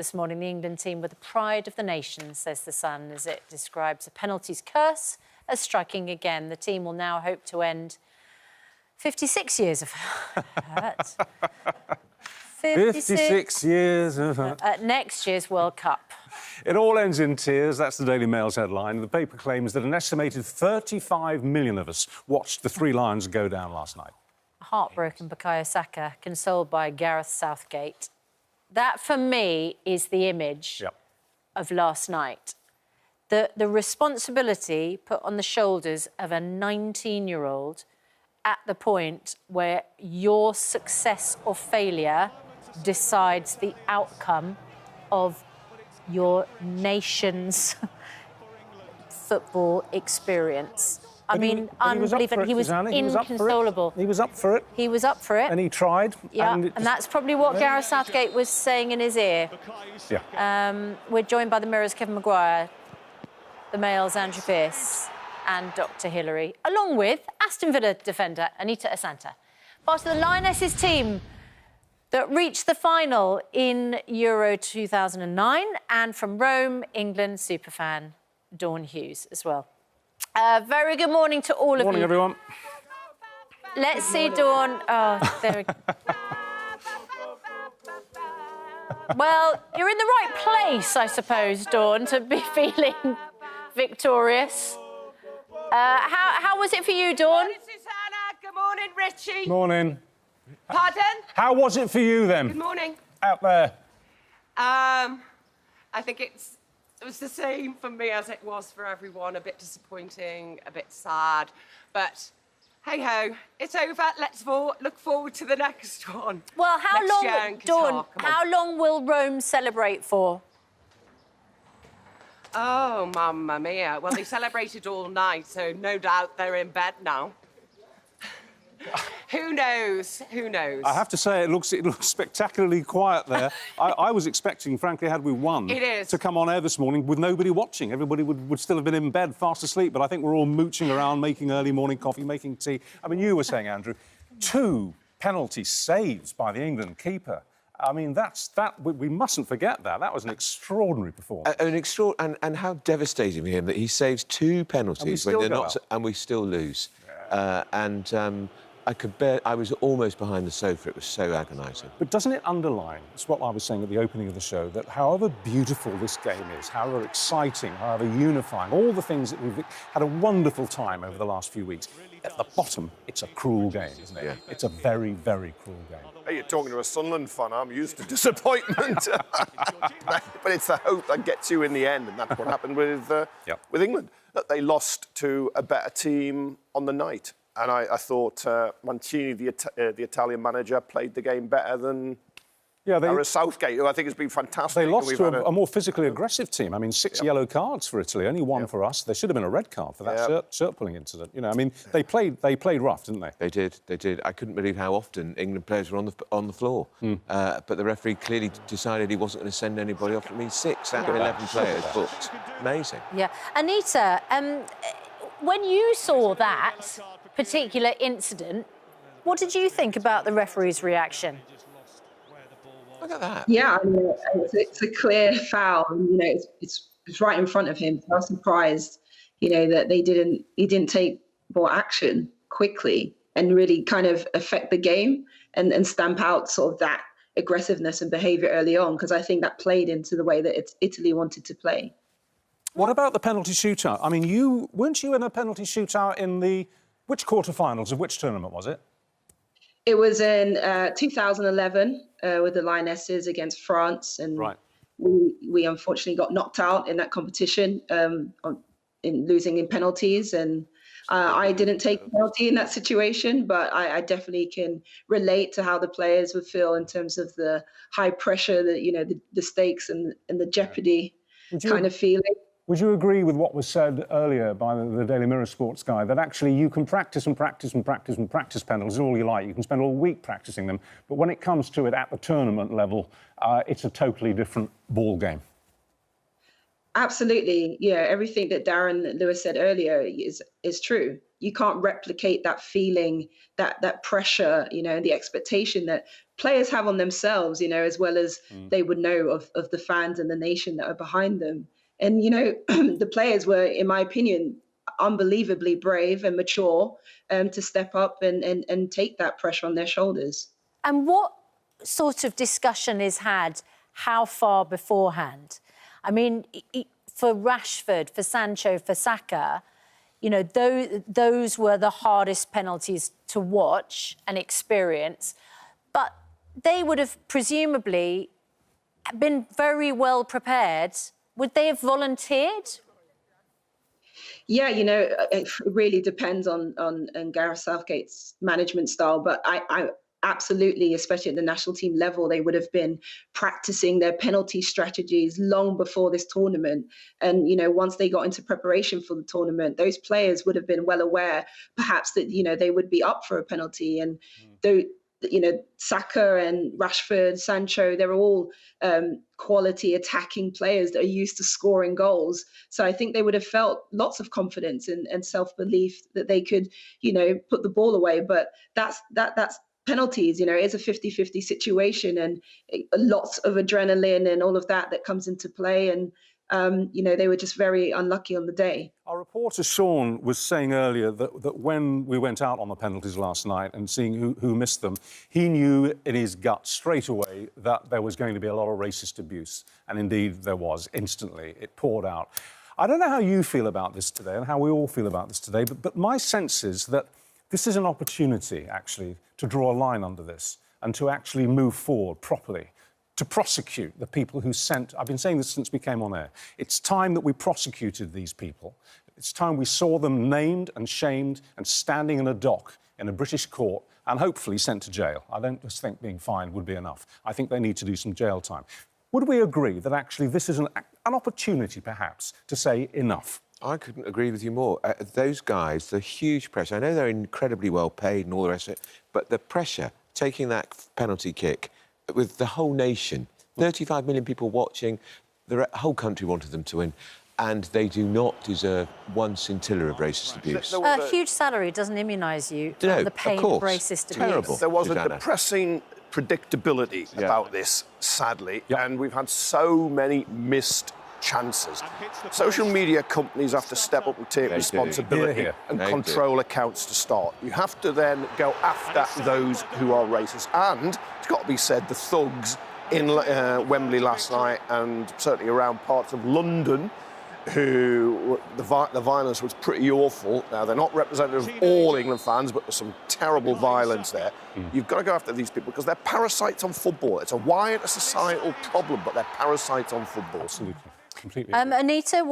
this morning. The England team were the pride of the nation, says The Sun, as it describes a penalties curse as striking again. The team will now hope to end 56 years of hurt. 56 years of hurt. At next year's World Cup. It all ends in tears. That's the Daily Mail's headline. The paper claims that an estimated 35 million of us watched the Three Lions go down last night. Heartbroken Bukayo Saka, consoled by Gareth Southgate. That, for me, is the image of last night. The responsibility put on the shoulders of a 19-year-old at the point where your success or failure decides the outcome of your nation's football experience. I mean, unbelievable. He was inconsolable. He was up for it. He was up for it. And he tried. Yeah, and that's probably what Gareth Southgate was saying in his ear. Yeah. We're joined by the Mirror's Kevin Maguire, the Mail's Andrew Pearce and Dr. Hilary, along with Aston Villa defender Anita Asanta. Part of the Lionesses team that reached the final in Euro 2009, and from Rome, England superfan Dawn Hughes as well. Very good morning to all of you. Morning, everyone. Let's see, Dawn. Oh, there we go. Well, you're in the right place, I suppose, Dawn, to be feeling victorious. How was it for you, Dawn? Good morning, Susanna. Good morning, Richie. Morning. Pardon? How was it for you, then? Good morning. Out there. I think it was the same for me as it was for everyone. A bit disappointing, a bit sad. But, hey-ho, it's over. Let's look forward to the next one. Well, how next long, year in Dawn, Qatar. how long will Rome celebrate for? Oh, mamma mia. Well, they celebrated all night, so no doubt they're in bed now. Who knows? Who knows? I have to say, it looks spectacularly quiet there. I was expecting, frankly, had we won, to come on air this morning with nobody watching. Everybody would still have been in bed, fast asleep, but I think we're all mooching around, making early morning coffee, making tea. I mean, you were saying, Andrew, 2 penalty saves by the England keeper. I mean, we mustn't forget that. That was an extraordinary performance. And how devastating for him that he saves 2 penalties when they're not, and we still lose. Yeah. I was almost behind the sofa. It was so agonising. But doesn't it underline, it's what I was saying at the opening of the show, that however beautiful this game is, however exciting, however unifying, all the things that we've had a wonderful time over the last few weeks, at the bottom, it's a cruel game, isn't it? Yeah. It's a very, very cruel game. Hey, you're talking to a Sunderland fan. I'm used to disappointment. But it's the hope that gets you in the end, and that's what happened with England. That they lost to a better team on the night. And I thought Mancini, the Italian manager, played the game better than Gareth Southgate, who I think has been fantastic. They lost to a more physically aggressive team. I mean, 6 yellow cards for Italy, only 1 for us. There should have been a red card for that shirt pulling incident. You know, I mean, they played rough, didn't they? They did. I couldn't believe how often England players were on the floor. But the referee clearly decided he wasn't going to send anybody off. I mean, 6 out of 11 players booked. Amazing. Yeah. Anita, when you saw that particular incident, what did you think about the referee's reaction? Look at that. Yeah, I mean, it's a clear foul. You know, it's right in front of him. So I was surprised, you know, that he didn't take more action quickly and really kind of affect the game and stamp out sort of that aggressiveness and behaviour early on, because I think that played into the way that Italy wanted to play. What about the penalty shootout? I mean, weren't you in a penalty shootout in which quarterfinals of which tournament was it? It was in 2011 with the Lionesses against France, and we unfortunately got knocked out in that competition in losing in penalties. And I didn't take a penalty in that situation, but I definitely can relate to how the players would feel in terms of the high pressure, the stakes and the jeopardy kind of feeling. Would you agree with what was said earlier by the Daily Mirror sports guy, that actually you can practice and practice and practice and practice penalties all you like, you can spend all week practicing them, but when it comes to it at the tournament level, it's a totally different ball game? Absolutely, yeah. Everything that Darren Lewis said earlier is true. you can't replicate that feeling, that pressure, you know, the expectation that players have on themselves, you know, as well as they would know of the fans and the nation that are behind them. And, you know, the players were, in my opinion, unbelievably brave and mature to step up and take that pressure on their shoulders. And what sort of discussion is had how far beforehand? I mean, for Rashford, for Sancho, for Saka, you know, those were the hardest penalties to watch and experience. But they would have presumably been very well prepared. Would they have volunteered? Yeah, you know, it really depends on Gareth Southgate's management style. But I absolutely, especially at the national team level, they would have been practicing their penalty strategies long before this tournament. And, you know, once they got into preparation for the tournament, those players would have been well aware, perhaps, that, you know, they would be up for a penalty. And though, you know, Saka and Rashford, Sancho, they're all quality attacking players that are used to scoring goals. So I think they would have felt lots of confidence and self-belief that they could, you know, put the ball away. But that's penalties, you know, it's a 50-50 situation, and lots of adrenaline and all of that comes into play. And, you know, they were just very unlucky on the day. Our reporter Sean was saying earlier that when we went out on the penalties last night and seeing who missed them, he knew in his gut straight away that there was going to be a lot of racist abuse. And indeed there was. Instantly, it poured out. I don't know how you feel about this today and how we all feel about this today, but my sense is that this is an opportunity, actually, to draw a line under this and to actually move forward properly, to prosecute the people who sent... I've been saying this since we came on air. It's time that we prosecuted these people. It's time we saw them named and shamed and standing in a dock in a British court and hopefully sent to jail. I don't just think being fined would be enough. I think they need to do some jail time. Would we agree that actually this is an opportunity, perhaps, to say enough? I couldn't agree with you more. Those guys, the huge pressure, I know they're incredibly well paid and all the rest of it, but the pressure, taking that penalty kick with the whole nation, 35 million people watching, the whole country wanted them to win, and they do not deserve one scintilla of racist abuse. A huge salary doesn't immunise you from the pain of racist abuse. Terrible. There was Susanna. a depressing predictability about this, sadly, and we've had so many missed chances. Social media companies have to step up and take responsibility and control accounts to start. You have to then go after those who are racist. And it's got to be said, the thugs in Wembley last night and certainly around parts of London, who the violence was pretty awful. Now, they're not representative of all England fans, but there's some terrible violence there. You've got to go after these people because they're parasites on football. It's a wider societal problem, but they're parasites on football. Absolutely. Completely. Anita,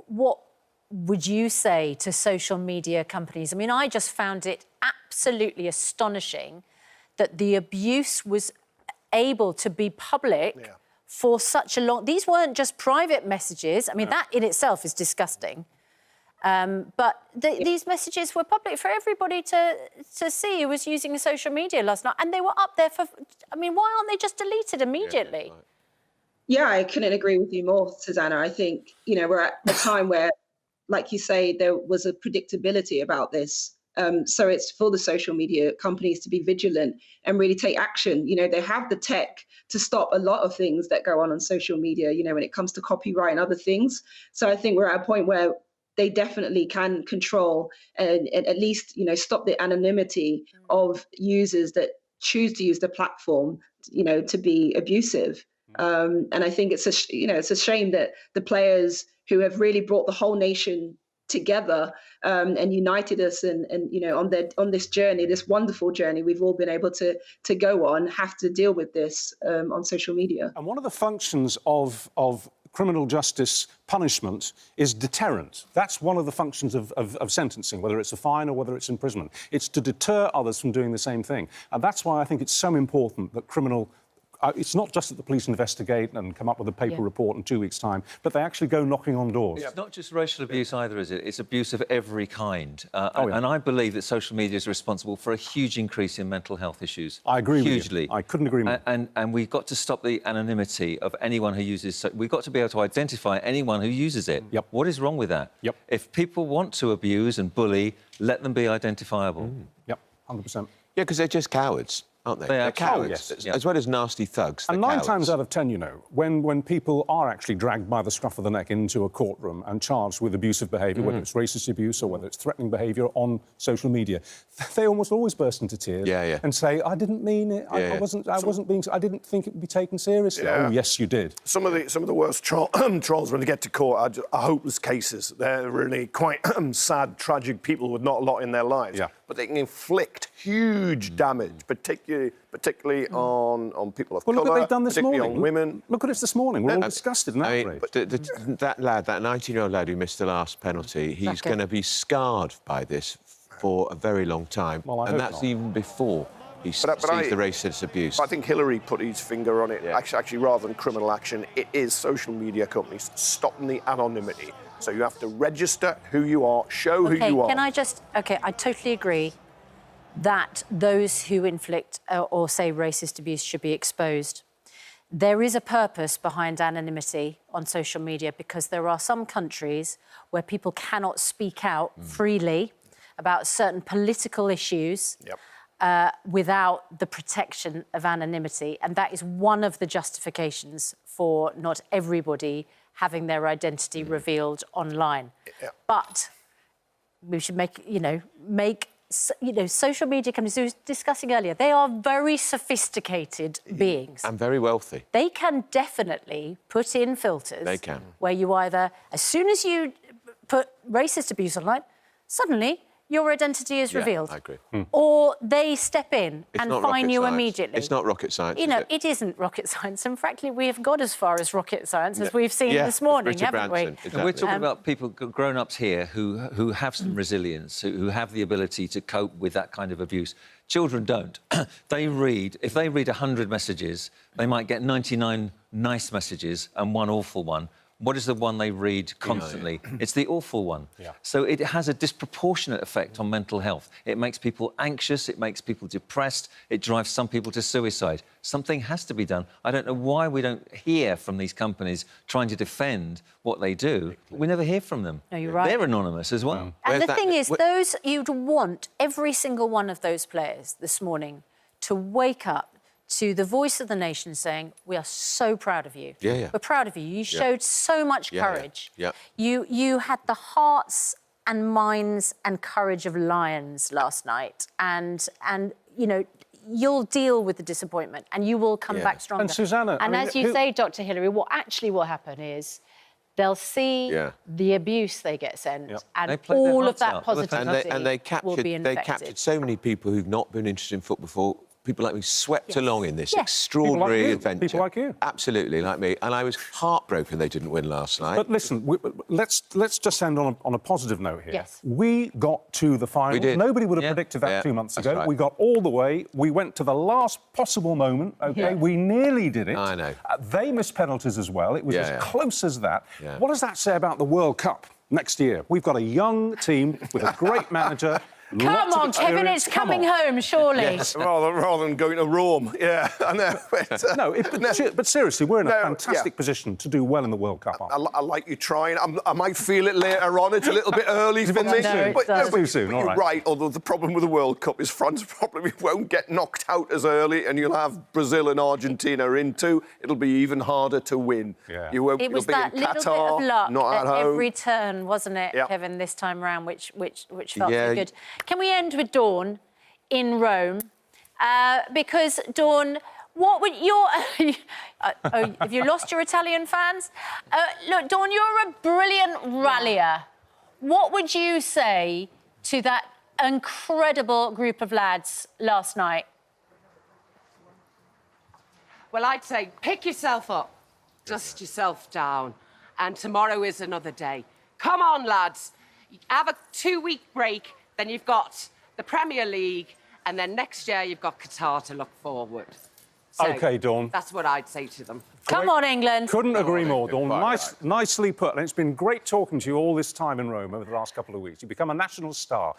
what would you say to social media companies? I mean, I just found it absolutely astonishing that the abuse was able to be public for such a long... These weren't just private messages. I mean, that in itself is disgusting. But these messages were public for everybody to see who was using social media last night. And they were up there for... I mean, why aren't they just deleted immediately? Yeah, right. Yeah, I couldn't agree with you more, Susanna. I think, you know, we're at a time where, like you say, there was a predictability about this. So it's for the social media companies to be vigilant and really take action. You know, they have the tech to stop a lot of things that go on social media, you know, when it comes to copyright and other things. So I think we're at a point where they definitely can control and at least, you know, stop the anonymity of users that choose to use the platform, you know, to be abusive. And I think it's a shame that the players who have really brought the whole nation together and united us and you know on this journey, this wonderful journey we've all been able to go on, have to deal with this on social media. And one of the functions of criminal justice punishment is deterrent. That's one of the functions of sentencing, whether it's a fine or whether it's imprisonment. It's to deter others from doing the same thing. And that's why I think it's so important that criminal it's not just that the police investigate and come up with a paper report in 2 weeks' time, but they actually go knocking on doors. It's not just racial abuse either, is it? It's abuse of every kind. And I believe that social media is responsible for a huge increase in mental health issues. I agree hugely. with you. I couldn't agree more. And we've got to stop the anonymity of anyone who uses... We've got to be able to identify anyone who uses it. Yep. What is wrong with that? Yep. If people want to abuse and bully, let them be identifiable. Yep, 100%. Yeah, because they're just cowards, aren't they? They're cowards, as well as nasty thugs. And 9 times out of 10, you know, when people are actually dragged by the scruff of the neck into a courtroom and charged with abusive behaviour, whether it's racist abuse or whether it's threatening behaviour on social media, they almost always burst into tears and say, "I didn't mean it. I didn't think it would be taken seriously." Yeah. Oh, yes, you did. Some of the worst trolls when they get to court are hopeless cases. They're really quite sad, tragic people with not a lot in their lives. Yeah. But they can inflict huge damage, particularly on people of colour, look what they've done this particularly morning. on women. Look at us this morning. We're all disgusted and outraged. That lad, that 19-year-old lad who missed the last penalty, he's going to be scarred by this for a very long time. Well, and that's even before he sees the racist abuse. I think Hilary put his finger on it. Yeah. Actually, rather than criminal action, it is social media companies stopping the anonymity. So you have to register who you are, show who you are. Can I just... OK, I totally agree that those who inflict or say racist abuse should be exposed. There is a purpose behind anonymity on social media because there are some countries where people cannot speak out freely about certain political issues without the protection of anonymity. And that is one of the justifications for not everybody having their identity revealed online. Yeah. But we should make social media companies, we were discussing earlier, they are very sophisticated beings. And very wealthy. They can definitely put in filters. They can. Where you either, as soon as you put racist abuse online, suddenly your identity is revealed. I agree. Or they step in and fine you immediately. It's not rocket science, You know, it isn't rocket science. And frankly, we have got as far as rocket science as we've seen this morning, haven't we? Exactly. And we're talking about people, grown-ups here, who have some resilience, who have the ability to cope with that kind of abuse. Children don't. If they read 100 messages, they might get 99 nice messages and one awful one. What is the one they read constantly? It's the awful one. Yeah. So it has a disproportionate effect on mental health. It makes people anxious, it makes people depressed, it drives some people to suicide. Something has to be done. I don't know why we don't hear from these companies trying to defend what they do. We never hear from them. No, you're right. They're anonymous as well. And the thing is, you'd want every single one of those players this morning to wake up to the voice of the nation saying, we are so proud of you. We're proud of you. You showed so much courage. You had the hearts and minds and courage of lions last night. And you know, you'll deal with the disappointment and you will come back stronger. And Susanna... And as you say, Dr. Hilary, what actually will happen is they'll see the abuse they get sent and all of that positivity will be infected. They captured so many people who've not been interested in football before. People like me swept along in this extraordinary adventure. People like you. Absolutely, like me. And I was heartbroken they didn't win last night. But listen, let's just end on a positive note here. Yes. We got to the final. We did. Nobody would have predicted that 2 months ago. Right. We got all the way. We went to the last possible moment, OK? Yeah. We nearly did it. I know. They missed penalties as well. It was as close as that. Yeah. What does that say about the World Cup next year? We've got a young team with a great manager. Come on, Kevin, it's coming home, surely. Yes. Rather than going to Rome. Yeah, I know. But seriously, we're in a fantastic position to do well in the World Cup, aren't we? I like you trying. I might feel it later on. It's a little bit early for me. It's too soon, all right. You're right, although the problem with the World Cup is France probably won't get knocked out as early and you'll have Brazil and Argentina in too. It'll be even harder to win. Yeah. It was that little bit of luck at every turn, wasn't it, Kevin, this time round, which felt so good. Can we end with Dawn in Rome? Because, Dawn, what would your... have you lost your Italian fans? Look, Dawn, you're a brilliant rallier. What would you say to that incredible group of lads last night? Well, I'd say pick yourself up, dust yourself down, and tomorrow is another day. Come on, lads. Have a 2-week break. Then you've got the Premier League, and then next year you've got Qatar to look forward. So OK, Dawn. that's what I'd say to them. Come on, England. Couldn't agree more, Dawn. Nicely put. And it's been great talking to you all this time in Rome over the last couple of weeks. You've become a national star.